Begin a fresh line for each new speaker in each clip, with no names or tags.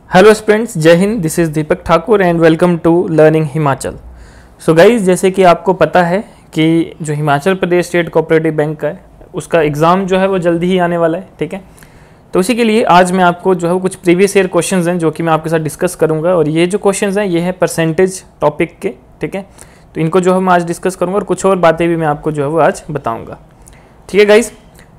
Hello students, जय हिंद। This is Deepak Thakur and welcome to learning Himachal. So guys, जैसे कि आपको पता है कि जो Himachal Pradesh state cooperative bank का है उसका एग्ज़ाम जो है वो जल्दी ही आने वाला है। ठीक है, तो उसी के लिए आज मैं आपको जो है कुछ प्रीवियस ईयर क्वेश्चंस हैं जो कि मैं आपके साथ डिस्कस करूंगा। और ये जो क्वेश्चंस हैं ये है परसेंटेज टॉपिक के। ठीक है, तो इनको जो है मैं आज डिस्कस करूँगा और कुछ और बातें भी मैं आपको जो है वो आज बताऊँगा। ठीक है गाइज़,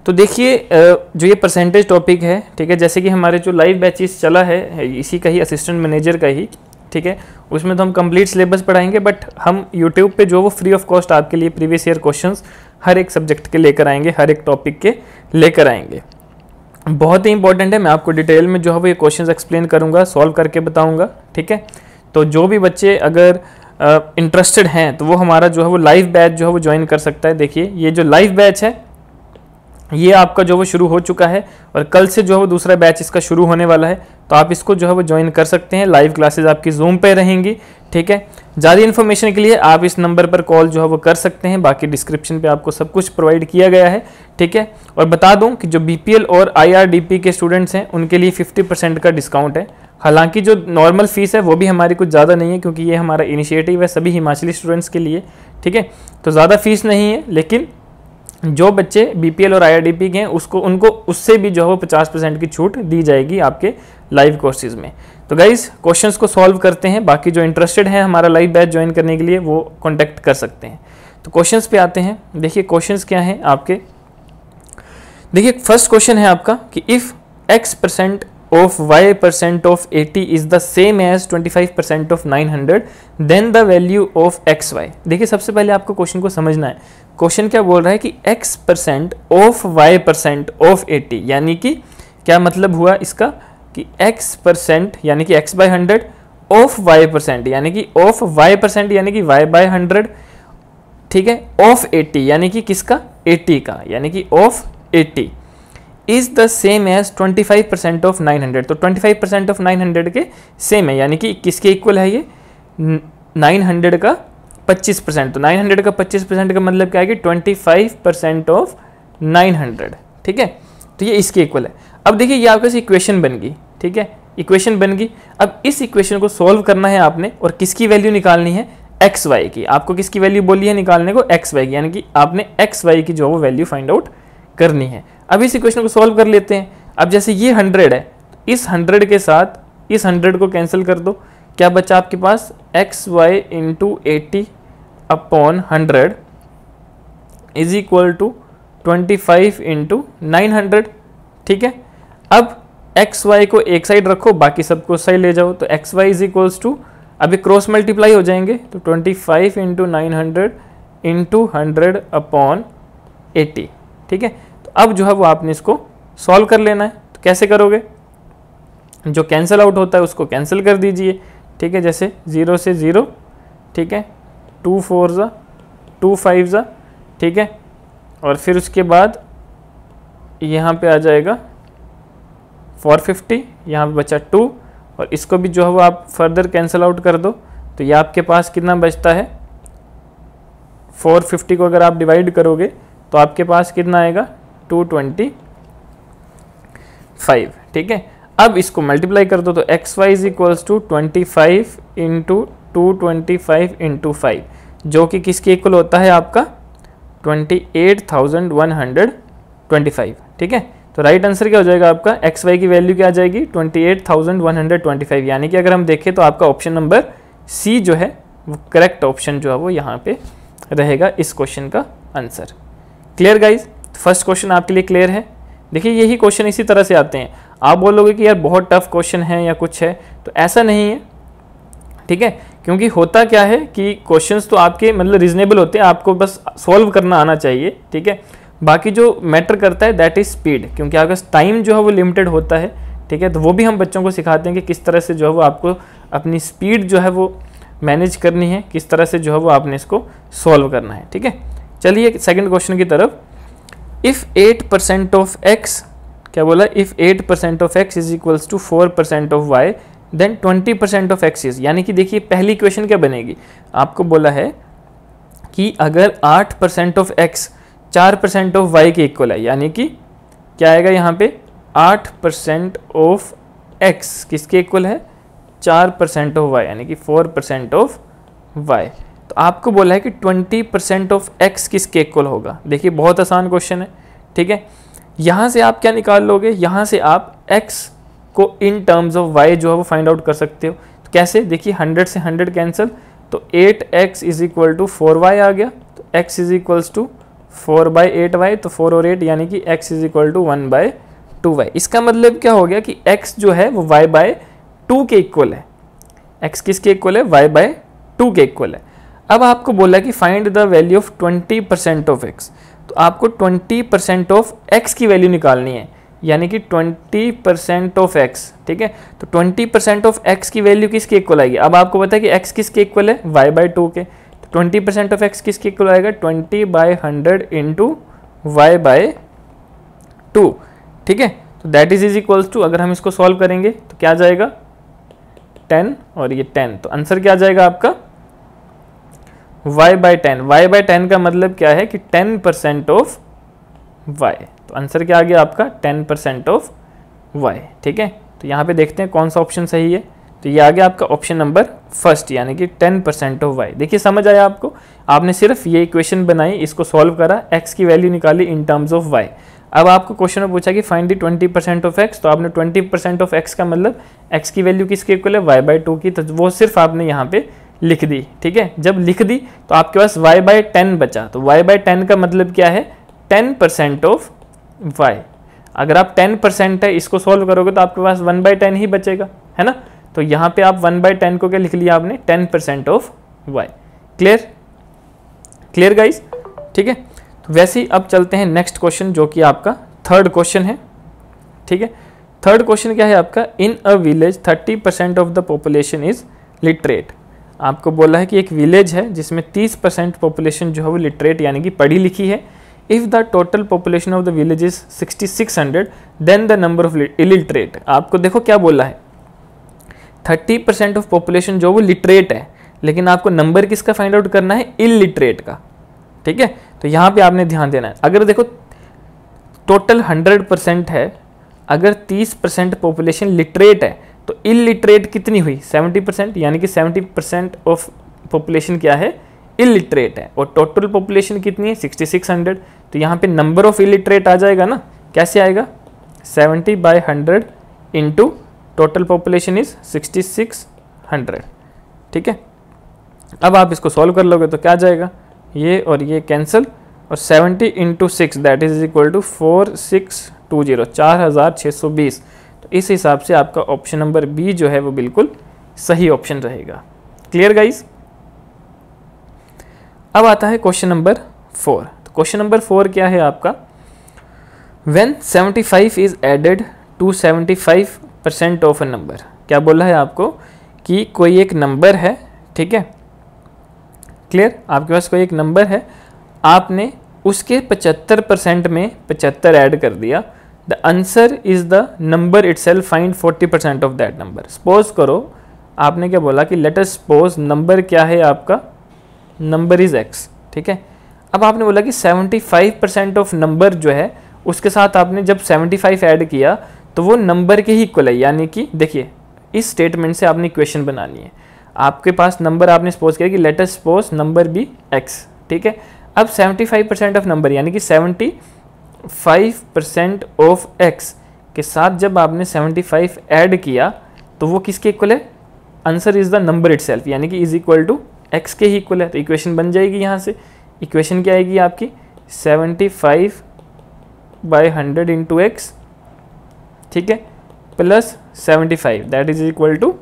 तो देखिए जो ये परसेंटेज टॉपिक है, ठीक है, जैसे कि हमारे जो लाइव बैचेस चला है इसी का ही असिस्टेंट मैनेजर का ही, ठीक है, उसमें तो हम कंप्लीट सिलेबस पढ़ाएंगे, बट हम यूट्यूब पे जो वो फ्री ऑफ कॉस्ट आपके लिए प्रीवियस ईयर क्वेश्चंस हर एक सब्जेक्ट के लेकर आएंगे, हर एक टॉपिक के लेकर आएंगे। बहुत ही इंपॉर्टेंट है, मैं आपको डिटेल में जो है वो ये क्वेश्चंस एक्सप्लेन करूँगा, सॉल्व करके बताऊँगा। ठीक है, तो जो भी बच्चे अगर इंटरेस्टेड हैं तो वो हमारा जो है वो लाइव बैच जो है वो ज्वाइन कर सकता है। देखिए ये जो लाइव बैच है ये आपका जो वो शुरू हो चुका है और कल से जो है वो दूसरा बैच इसका शुरू होने वाला है, तो आप इसको जो है वो ज्वाइन कर सकते हैं। लाइव क्लासेस आपकी जूम पे रहेंगी। ठीक है, ज़्यादा इन्फॉर्मेशन के लिए आप इस नंबर पर कॉल जो है वो कर सकते हैं, बाकी डिस्क्रिप्शन पे आपको सब कुछ प्रोवाइड किया गया है। ठीक है, और बता दूं कि जो बीपीएल और आईआरडीपी के स्टूडेंट्स हैं उनके लिए 50% का डिस्काउंट है। हालांकि जो नॉर्मल फीस है वो भी हमारी कुछ ज़्यादा नहीं है, क्योंकि ये हमारा इनिशिएटिव है सभी हिमाचली स्टूडेंट्स के लिए। ठीक है, तो ज़्यादा फीस नहीं है, लेकिन जो बच्चे बीपीएल और आईआरडीपी के हैं उनको उससे भी जो है वो 50% की छूट दी जाएगी आपके लाइव कोर्सेज में। तो गाइज क्वेश्चंस को सॉल्व करते हैं, बाकी जो इंटरेस्टेड हैं हमारा लाइव बैच ज्वाइन करने के लिए वो कॉन्टैक्ट कर सकते हैं। तो क्वेश्चंस पे आते हैं। देखिए क्वेश्चंस क्या हैं आपके। देखिए फर्स्ट क्वेश्चन है आपका कि if x% of y% of 80 is the same as 25% of 900 then the value of xy। देखिए सबसे पहले आपको क्वेश्चन को समझना है। क्वेश्चन क्या बोल रहा है कि x% of y% of 80, यानी कि क्या मतलब हुआ इसका कि x% यानी कि x by 100 of y% यानी कि of y% यानी कि y by 100। ठीक है, of 80 यानी कि किसका, 80 का, यानी कि of 80 is the same as 25% of 900। तो 25% ऑफ 900 के सेम है, यानी कि किसके इक्वल है ये, 900 का 25%। तो 900 का 25% का मतलब क्या है कि 25% ऑफ 900। ठीक है, तो ये इसके इक्वल है। अब देखिए ये आपके इक्वेशन बन गई। ठीक है, इक्वेशन बन गई। अब इस इक्वेशन को सॉल्व करना है आपने और किसकी वैल्यू निकालनी है, एक्स वाई की। आपको किसकी वैल्यू बोली है निकालने को, एक्स वाई की, यानी कि आपने एक्स वाई की जो वो वैल्यू फाइंड आउट करनी है। अब इस इक्वेशन को सॉल्व कर लेते हैं। अब जैसे ये 100 है, इस 100 के साथ इस 100 को कैंसिल कर दो, क्या बचा आपके पास, X Y into 80 upon 100 is equal to 25 into 900। ठीक है, अब एक्स वाई को एक साइड रखो, बाकी सबको उस साइड ले जाओ, तो x y is equals to, अभी क्रॉस मल्टीप्लाई हो जाएंगे, तो 25 इंटू 900 इंटू 100 अपॉन 80। ठीक है, तो अब जो है वो आपने इसको सॉल्व कर लेना है। तो कैसे करोगे, जो कैंसिल आउट होता है उसको कैंसिल कर दीजिए। ठीक है, जैसे 0 से 0, ठीक है, 2 4 ज़ा 2 5 ज़ा, ठीक है, और फिर उसके बाद यहाँ पे आ जाएगा 450, यहाँ पे बचा 2, और इसको भी जो है वो आप फर्दर कैंसिल आउट कर दो, तो ये आपके पास कितना बचता है, 450 को अगर आप डिवाइड करोगे तो आपके पास कितना आएगा, 225। ठीक है, अब इसको मल्टीप्लाई कर दो, तो x y is equals to 25 into 225 into 5, जो कि किसके इक्वल होता है आपका 28,125। ठीक है, तो राइट आंसर क्या हो जाएगा आपका, एक्स वाई की वैल्यू क्या आ जाएगी, 28,125, यानी कि अगर हम देखें तो आपका ऑप्शन नंबर सी जो है वो करेक्ट ऑप्शन जो है वो यहाँ पे रहेगा इस क्वेश्चन का answer. Clear guys, first question आपके लिए क्लियर है। देखिए यही क्वेश्चन इसी तरह से आते हैं। आप बोलोगे कि यार बहुत टफ क्वेश्चन है या कुछ है, तो ऐसा नहीं है। ठीक है, क्योंकि होता क्या है कि क्वेश्चंस तो आपके मतलब रीजनेबल होते हैं, आपको बस सॉल्व करना आना चाहिए। ठीक है, बाकी जो मैटर करता है दैट इज स्पीड, क्योंकि आपका टाइम जो है वो लिमिटेड होता है। ठीक है, तो वो भी हम बच्चों को सिखाते हैं कि किस तरह से जो है वो आपको अपनी स्पीड जो है वो मैनेज करनी है, किस तरह से जो है वो आपने इसको सॉल्व करना है। ठीक है, चलिए सेकंड क्वेश्चन की तरफ। इफ़ 8% ऑफ x, क्या बोला, if 8% of x is equals to 4% of y then 20% of x is, यानी कि देखिए पहली इक्वेशन क्या बनेगी, आपको बोला है कि अगर 8% ऑफ x 4% ऑफ y के इक्वल है, यानी कि क्या आएगा यहाँ पे 8% ऑफ x किसके इक्वल है, 4% ऑफ y, यानी कि 4% ऑफ y। तो आपको बोला है कि 20% ऑफ x किसके इक्वल होगा। देखिए बहुत आसान क्वेश्चन है, ठीक है। यहाँ से आप क्या निकाल लोगे, यहाँ से आप x को इन टर्म्स ऑफ y जो है वो फाइंड आउट कर सकते हो। तो कैसे, देखिए 100 से 100 कैंसिल, तो 8x is equal to 4y आ गया, तो x is equals to 4/8y, तो 4 और 8 यानी कि x is equal to 1/2y। इसका मतलब क्या हो गया कि x जो है वो y/2 के इक्वल है। x किसके इक्वल है, y/2 के इक्वल है। अब आपको बोला कि find the value of 20% of x, तो आपको 20% ऑफ x की वैल्यू निकालनी है, यानी कि 20% ऑफ x, ठीक है। तो 20% ऑफ x की वैल्यू किसके इक्वल आएगी। अब आपको पता है कि x किसके इक्वल है, y/2 के, तो 20% ऑफ x किसके इक्वल आएगा, 20/100 इंटू y/2, ठीक है। तो दैट इज इक्वल्स टू, अगर हम इसको सॉल्व करेंगे तो क्या आ जाएगा, 10 और ये 10, तो आंसर क्या आ जाएगा आपका y/10। y/10 का मतलब क्या है कि 10% ऑफ y, तो आंसर क्या आ गया आपका 10% ऑफ y, ठीक है। तो यहाँ पे देखते हैं कौन सा ऑप्शन सही है, तो ये आ गया आपका ऑप्शन नंबर फर्स्ट, यानी कि 10% ऑफ y। देखिए समझ आया आपको, आपने सिर्फ ये इक्वेशन बनाई, इसको सॉल्व करा, x की वैल्यू निकाली इन टर्म्स ऑफ y। अब आपको क्वेश्चन में पूछा कि फाइंड द 20% ऑफ x, तो आपने 20% ऑफ x का मतलब x की वैल्यू किसके इक्वल है, y/2 की, तो वो सिर्फ आपने यहाँ पे लिख दी, ठीक है। जब लिख दी तो आपके पास y/10 बचा, तो y/10 का मतलब क्या है, 10% ऑफ y। अगर आप 10% है इसको सॉल्व करोगे तो आपके पास 1/10 ही बचेगा, है ना। तो यहाँ पे आप 1/10 को क्या लिख लिया आपने, 10% ऑफ y। क्लियर गाइस, ठीक है। तो वैसे ही अब चलते हैं नेक्स्ट क्वेश्चन, जो कि आपका थर्ड क्वेश्चन है, ठीक है। थर्ड क्वेश्चन क्या है आपका, in a village 30% of the population is literate. आपको बोला है कि एक विलेज है जिसमें 30% पॉपुलेशन जो है वो लिटरेट यानी कि पढ़ी लिखी है। If the total population of the village is 6600 then the number of illiterate. आपको देखो क्या बोला है, 30% ऑफ पॉपुलेशन जो वो लिटरेट है, लेकिन आपको नंबर किसका फाइंड आउट करना है, इलिटरेट का, ठीक है। तो यहाँ पे आपने ध्यान देना है, अगर देखो टोटल 100% है, अगर 30% पॉपुलेशन लिटरेट है तो इलिटरेट कितनी हुई, 70%, यानी कि 70% ऑफ पॉपुलेशन क्या है, इलिटरेट है। और टोटल पॉपुलेशन कितनी है, 6600, तो यहाँ पे नंबर ऑफ इलिटरेट आ जाएगा ना, कैसे आएगा, 70/100 इंटू टोटल पॉपुलेशन इज 6600, ठीक है। अब आप इसको सॉल्व कर लोगे तो क्या आ जाएगा, ये और ये कैंसिल, और 70 into 6 that is equal to 4620, 4620। तो इस हिसाब से आपका ऑप्शन नंबर बी जो है वो बिल्कुल सही ऑप्शन रहेगा। Clear guys. अब आता है क्वेश्चन नंबर 4। तो क्वेश्चन नंबर 4 क्या है आपका, when 75 is added to 75% of a number. क्या बोला है आपको कि कोई एक नंबर है, ठीक है, क्लियर, आपके पास कोई एक नंबर है, आपने उसके 75% में 75 ऐड कर दिया, the answer is the number it self, find 40% of that number. Suppose करो आपने क्या बोला कि लेट अस सपोज नंबर क्या है आपका, नंबर इज x, ठीक है। अब आपने बोला कि 75% ऑफ नंबर जो है उसके साथ आपने जब 75 ऐड किया तो वो नंबर के ही इक्वल है, यानी कि देखिए इस स्टेटमेंट से आपने इक्वेशन बनानी है। आपके पास नंबर आपने सपोज किया कि let us suppose number be x, ठीक है। अब 75% ऑफ नंबर यानी कि 75% ऑफ x के साथ जब आपने 75 ऐड किया तो वो किसके इक्वल है, answer is the number itself, यानी कि इज इक्वल टू x के ही इक्वल है। तो इक्वेशन बन जाएगी, यहाँ से इक्वेशन क्या आएगी आपकी, 75/100 इंटू x, ठीक है, plus 75 that is equal to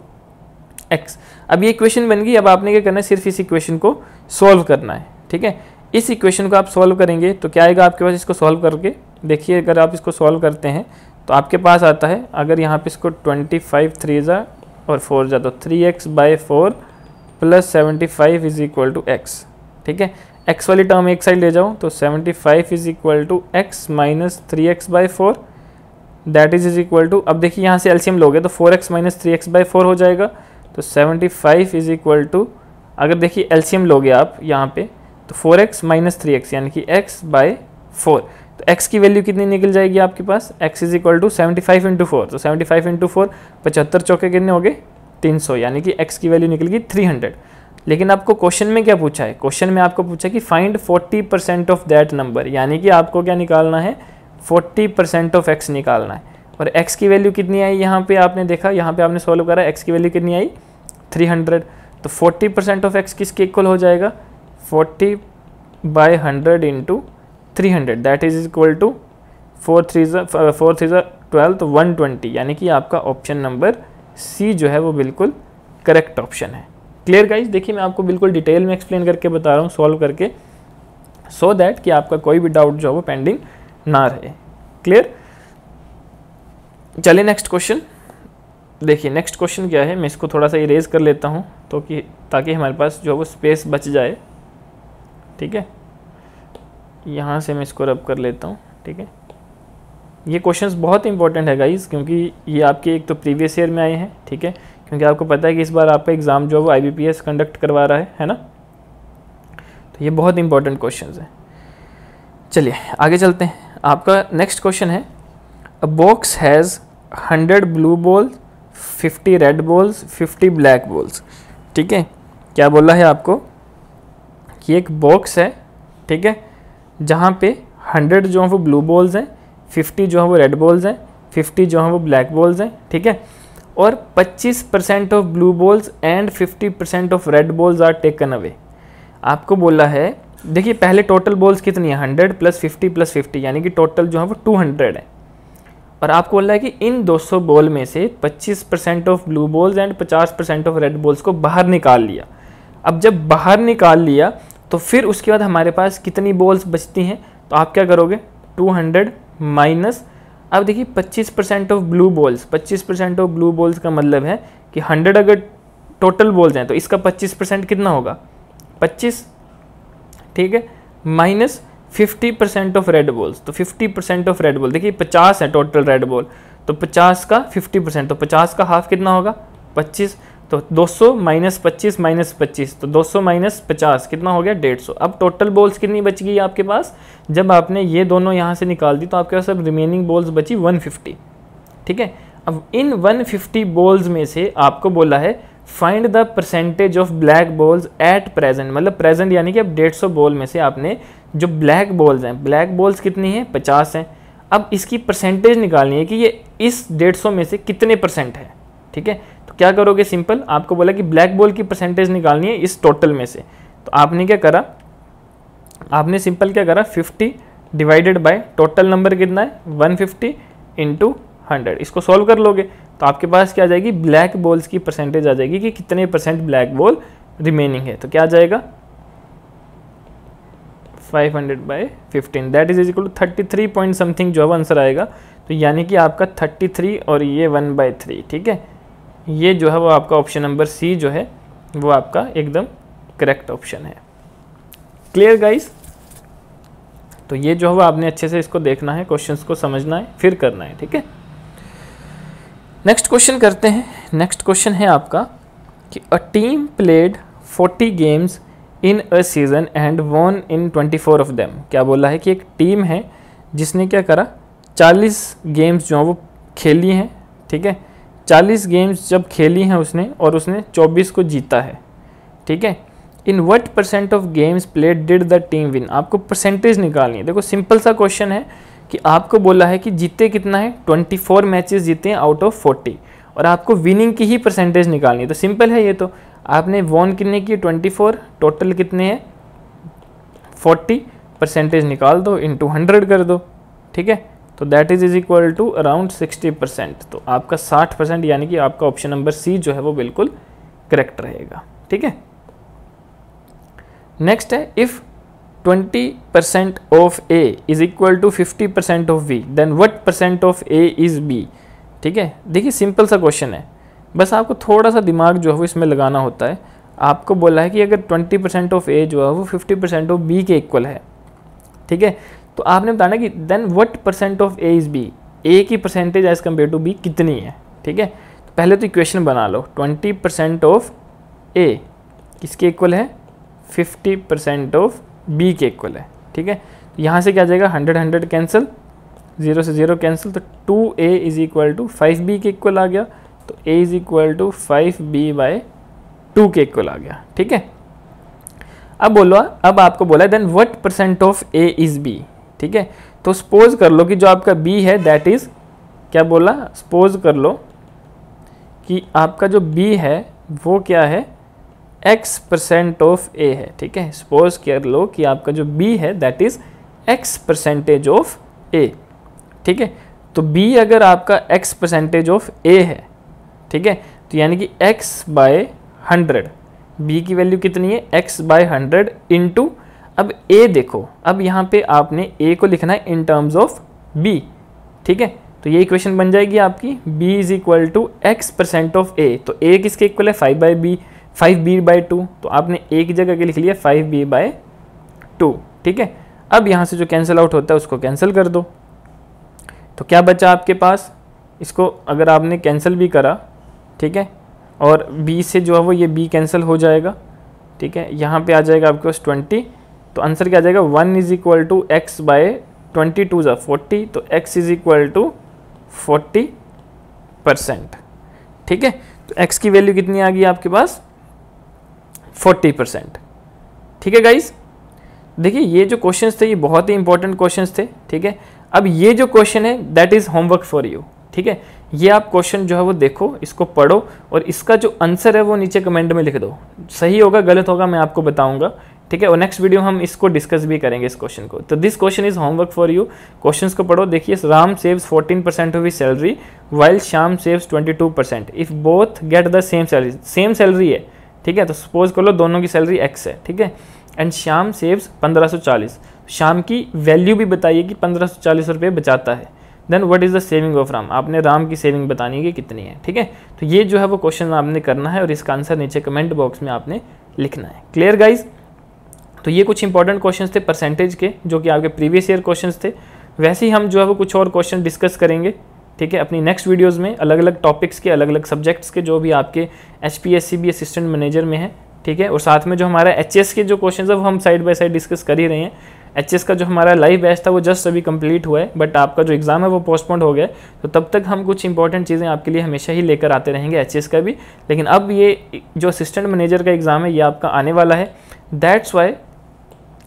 x। अब ये इक्वेशन बन गई। अब आपने क्या करना है, सिर्फ इस इक्वेशन को सॉल्व करना है, ठीक है। इस इक्वेशन को आप सॉल्व करेंगे तो क्या आएगा आपके पास, इसको सॉल्व करके देखिए, अगर आप इसको सॉल्व करते हैं तो आपके पास आता है, अगर यहाँ पे इसको 25 3 जा और 4 जा तो 3x/4 plus 75 is equal to x, ठीक है। x वाली टर्म एक साइड ले जाओ तो 75 is equal to x minus 3x/4 that is equal to, अब देखिए यहाँ से एलसीएम लोगे तो 4x माइनस 3x/4 हो जाएगा, तो 75 इज इक्वल टू, अगर देखिए एलसीएम लोगे आप यहाँ पे तो 4x माइनस 3x यानी कि x/4, तो x की वैल्यू कितनी निकल जाएगी आपके पास, x is equal to 75 into 4, तो 75 इंटू 4 75 चौके कितने हो गए 300, यानी कि x की वैल्यू निकल गई 300। लेकिन आपको क्वेश्चन में क्या पूछा है, क्वेश्चन में आपको पूछा कि फाइंड 40% ऑफ दैट नंबर, यानी कि आपको क्या निकालना है 40% ऑफ x निकालना है। और x की वैल्यू कितनी आई यहाँ पे आपने देखा, यहाँ पे आपने सॉल्व करा, x की वैल्यू कितनी आई 300। तो 40% ऑफ x किसके इक्वल हो जाएगा 40/100 into 300, that is equal to 4 3 12 तो 120, यानी कि आपका ऑप्शन नंबर सी जो है वो बिल्कुल करेक्ट ऑप्शन है। क्लियर गाइज, देखिए मैं आपको बिल्कुल डिटेल में एक्सप्लेन करके बता रहा हूँ सॉल्व करके, सो दैट कि आपका कोई भी डाउट जो है वो पेंडिंग ना रहे। क्लियर, चलिए नेक्स्ट क्वेश्चन देखिए। नेक्स्ट क्वेश्चन क्या है, मैं इसको थोड़ा सा इरेज कर लेता हूँ तो कि ताकि हमारे पास जो है वो स्पेस बच जाए। ठीक है, यहाँ से मैं इसको रब कर लेता हूँ। ठीक है, ये क्वेश्चंस बहुत इंपॉर्टेंट है गाइज, क्योंकि ये आपके एक तो प्रीवियस ईयर में आए हैं। ठीक है, क्योंकि आपको पता है कि इस बार आपका एग्ज़ाम जो है वो IBPS कंडक्ट करवा रहा है ना, तो ये बहुत इंपॉर्टेंट क्वेश्चंस है। चलिए आगे चलते हैं। आपका नेक्स्ट क्वेश्चन है, अ box has 100 blue ball, 50 red balls, 50 black balls. ठीक है, क्या बोला है आपको कि एक बॉक्स है, ठीक है, जहाँ पे 100 जो है वो ब्लू बॉल्स हैं, 50 जो है वो रेड बॉल्स हैं, 50 जो है वो ब्लैक बॉल्स हैं। ठीक है, और 25% of blue balls and 50% of red balls are taken away. आपको बोला है, देखिए पहले टोटल बॉल्स कितनी है 100 + 50 + 50, यानी कि टोटल जो है वो 200 है। और आपको बोला है कि इन 200 बॉल में से 25% of blue balls and 50% of red balls को बाहर निकाल लिया। अब जब बाहर निकाल लिया तो फिर उसके बाद हमारे पास कितनी बॉल्स बचती हैं, तो आप क्या करोगे 200 माइनस, अब देखिए 25% of blue balls, 25% of blue balls का मतलब है कि 100 अगर टोटल बॉल्स हैं तो इसका 25% कितना होगा 25। ठीक है, माइनस 50% ऑफ रेड बॉल्स, तो 50% ऑफ रेड बॉल, देखिए 50 है टोटल रेड बॉल, तो 50 का 50%, तो 50 का हाफ कितना होगा 25, तो 200 माइनस 25 माइनस 25, तो 200 माइनस 50 कितना हो गया 150। अब टोटल बॉल्स कितनी बच गई आपके पास, जब आपने ये दोनों यहाँ से निकाल दी तो आपके पास अब रिमेनिंग बॉल्स बची 150। ठीक है, अब इन 150 बॉल्स में से आपको बोला है find the percentage of black balls at present, मतलब प्रेजेंट यानी कि अब 150 बॉल में से आपने जो ब्लैक बॉल्स हैं, ब्लैक बॉल्स कितनी है 50 हैं। अब इसकी परसेंटेज निकालनी है कि ये इस 150 में से कितने % है। ठीक है, तो क्या करोगे, सिंपल, आपको बोला कि ब्लैक बॉल की परसेंटेज निकालनी है इस टोटल में से, तो आपने क्या करा, आपने सिंपल क्या करा 50 डिवाइडेड बाय टोटल नंबर कितना है 150 इंटू 100, इसको सॉल्व कर लोगे तो आपके पास क्या आ जाएगी ब्लैक बॉल्स की परसेंटेज आ जाएगी कि कितने % ब्लैक बॉल रिमेनिंग है। तो क्या आ जाएगा 500/15, that is equal to 33 point something जो है आंसर आएगा। तो यानी कि आपका 33 और ये 1/3। ठीक है, ये जो है वो आपका ऑप्शन नंबर सी जो है वो आपका एकदम करेक्ट ऑप्शन है। क्लियर गाइस, तो ये जो है वो आपने अच्छे से इसको देखना है, क्वेश्चंस को समझना है, फिर करना है। ठीक है, नेक्स्ट क्वेश्चन करते हैं। नेक्स्ट क्वेश्चन है आपका कि a team played 40 games in a season and won in 24 of them. क्या बोला है कि एक टीम है जिसने क्या करा 40 गेम्स जो वो खेली हैं। ठीक है, 40 गेम्स जब खेली हैं उसने और उसने 24 को जीता है। ठीक है, in what % of games played did the team win. आपको परसेंटेज निकालनी है। देखो सिंपल सा क्वेश्चन है कि आपको बोला है कि जीते कितना है 24 मैचेस जीते हैं आउट ऑफ 40 और आपको विनिंग की ही परसेंटेज निकालनी है। तो सिंपल है ये, तो आपने वॉन कितने की 24, टोटल कितने हैं 40, परसेंटेज निकाल दो इंटू 100 कर दो। ठीक है, तो that is equal to around 60%। तो आपका 60% यानी कि आपका ऑप्शन नंबर सी जो है वो बिल्कुल करेक्ट रहेगा। ठीक है, नेक्स्ट है if 20% of A is equal to 50% of B then what % of A is B। ठीक है, देखिए सिंपल सा क्वेश्चन है, बस आपको थोड़ा सा दिमाग जो है वो इसमें लगाना होता है। आपको बोला है कि अगर 20% ऑफ A जो है वो 50% ऑफ B के इक्वल है। ठीक है, तो आपने बताना कि then what % of A is B, A की percentage as compare to B कितनी है। ठीक है, तो पहले तो इक्वेशन बना लो, 20% ऑफ A किसके इक्वल है 50% ऑफ B के इक्वल है। ठीक है, यहाँ से क्या आ जाएगा, 100 100 कैंसिल, 0 से 0 कैंसिल, तो 2a is equal to 5b के इक्वल आ गया, तो a is equal to 5b/2 के इक्वल आ गया। ठीक है, अब आपको बोला then what percent of a is b। ठीक है, तो सपोज कर लो कि जो आपका b है दैट इज, क्या बोला, सपोज कर लो कि आपका जो b है वो क्या है, x% ऑफ a है। ठीक है, सपोज कर लो कि आपका जो b है that is x% of a। ठीक है, तो b अगर आपका x% ऑफ a है, ठीक है, तो यानी कि x/100, b की वैल्यू कितनी है, x/100 इंटू, अब a देखो, अब यहाँ पे आपने a को लिखना है इन टर्म्स ऑफ b। ठीक है, तो ये इक्वेशन बन जाएगी आपकी b is equal to x% of a। तो a किसके इक्वल है, 5b/2, तो आपने a की जगह के लिख लिया 5b/2। ठीक है, अब यहाँ से जो कैंसिल आउट होता है उसको कैंसिल कर दो, तो क्या बचा आपके पास, इसको अगर आपने कैंसिल भी करा, ठीक है, और b से जो है वो ये b कैंसिल हो जाएगा। ठीक है, यहाँ पे आ जाएगा आपके पास 20, तो आंसर क्या आ जाएगा, 1 इज इक्वल टू x/20, 2 = 40, तो x इज इक्वल टू 40%। ठीक है, तो x की वैल्यू कितनी आ गई आपके पास, 40%। ठीक है गाइस, देखिए ये जो क्वेश्चंस थे ये बहुत ही इंपॉर्टेंट क्वेश्चंस थे। ठीक है, अब ये जो क्वेश्चन है that is homework for you. ठीक है, ये आप क्वेश्चन जो है वो देखो, इसको पढ़ो और इसका जो आंसर है वो नीचे कमेंट में लिख दो। सही होगा गलत होगा मैं आपको बताऊंगा। ठीक है, और नेक्स्ट वीडियो हम इसको डिस्कस भी करेंगे इस क्वेश्चन को। तो this question is homework for you. Questions को पढ़ो। देखिए, Ram saves 14% of his salary while Shyam saves 22%। If both get the same salary है। ठीक है, तो सपोज कर लो दोनों की सैलरी x है। ठीक है, एंड श्याम सेव्स 1540। श्याम की वैल्यू भी बताइए कि 1540 रुपये बचाता है। Then what is the saving of Ram, आपने राम की सेविंग बतानी है कि कितनी है। ठीक है, तो ये जो है वो क्वेश्चन आपने करना है और इसका आंसर नीचे कमेंट बॉक्स में आपने लिखना है। क्लियर गाइज, तो ये कुछ इंपॉर्टेंट क्वेश्चंस थे परसेंटेज के, जो कि आपके प्रीवियस ईयर क्वेश्चंस थे। वैसे ही हम जो है वो कुछ और क्वेश्चन डिस्कस करेंगे। ठीक है, अपनी नेक्स्ट वीडियोस में अलग अलग टॉपिक्स के, अलग अलग सब्जेक्ट्स के, जो भी आपके HPSCB असिस्टेंट मैनेजर में है। ठीक है, और साथ में जो हमारा HS के जो क्वेश्चन है वो हम साइड बाय साइड डिस्कस कर ही रहे हैं। HS का जो हमारा लाइव बैच था वो जस्ट अभी कंप्लीट हुआ है, बट आपका जो एग्जाम है वो पोस्टपोन्ड हो गया, तो तब तक हम कुछ इंपॉर्टेंट चीज़ें आपके लिए हमेशा ही लेकर आते रहेंगे, HS का भी। लेकिन अब ये जो असिस्टेंट मैनेजर का एग्ज़ाम है ये आपका आने वाला है, दैट्स वाई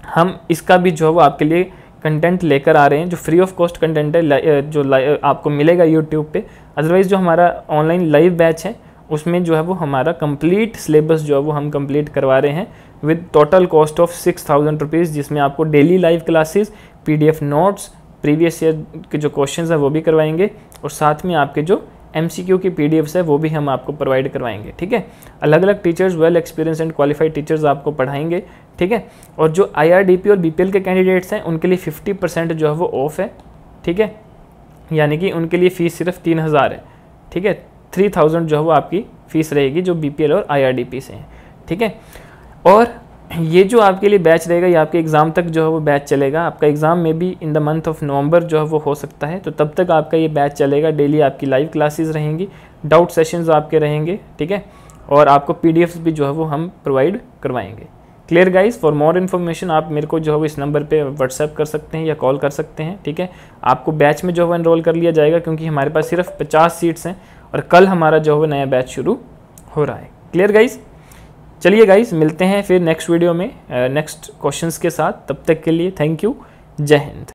हम इसका भी जो है वो आपके लिए कंटेंट लेकर आ रहे हैं, जो फ्री ऑफ कॉस्ट कंटेंट है, जो आपको मिलेगा यूट्यूब पे। अदरवाइज़ जो हमारा ऑनलाइन लाइव बैच है उसमें जो है वो हमारा कंप्लीट सिलेबस जो है वो हम कंप्लीट करवा रहे हैं with total cost of 6000 rupees, जिसमें आपको daily live classes, PDF notes, previous year के जो क्वेश्चंस है वो भी करवाएंगे, और साथ में आपके जो MCQ की PDFs है वो भी हम आपको प्रोवाइड करवाएंगे। ठीक है, अलग अलग teachers, well experience and qualified teachers आपको पढ़ाएंगे। ठीक है, और जो IRDP और BPL के कैंडिडेट्स हैं उनके लिए 50% जो है वो ऑफ है। ठीक है, यानी कि उनके लिए फ़ीस सिर्फ 3000 है। ठीक है, 3000 जो है वो आपकी फ़ीस रहेगी जो BPL और IRDP से हैं। ठीक है, और ये जो आपके लिए बैच रहेगा ये आपके एग्ज़ाम तक जो है वो बैच चलेगा। आपका एग्ज़ाम में भी in the month of November जो है वो हो सकता है, तो तब तक आपका ये बैच चलेगा। डेली आपकी लाइव क्लासेस रहेंगी, डाउट सेशंस आपके रहेंगे। ठीक है, और आपको PDFs भी जो है वो हम प्रोवाइड करवाएंगे। Clear guys, for more information आप मेरे को जो है वो इस नंबर पे व्हाट्सएप कर सकते हैं या कॉल कर सकते हैं। ठीक है, आपको बैच में जो है वो एनरोल कर लिया जाएगा, क्योंकि हमारे पास सिर्फ 50 सीट्स हैं और कल हमारा जो है वो नया बैच शुरू हो रहा है। क्लियर गाइज, चलिए गाइज मिलते हैं फिर नेक्स्ट वीडियो में नेक्स्ट क्वेश्चंस के साथ। तब तक के लिए थैंक यू, जय हिंद।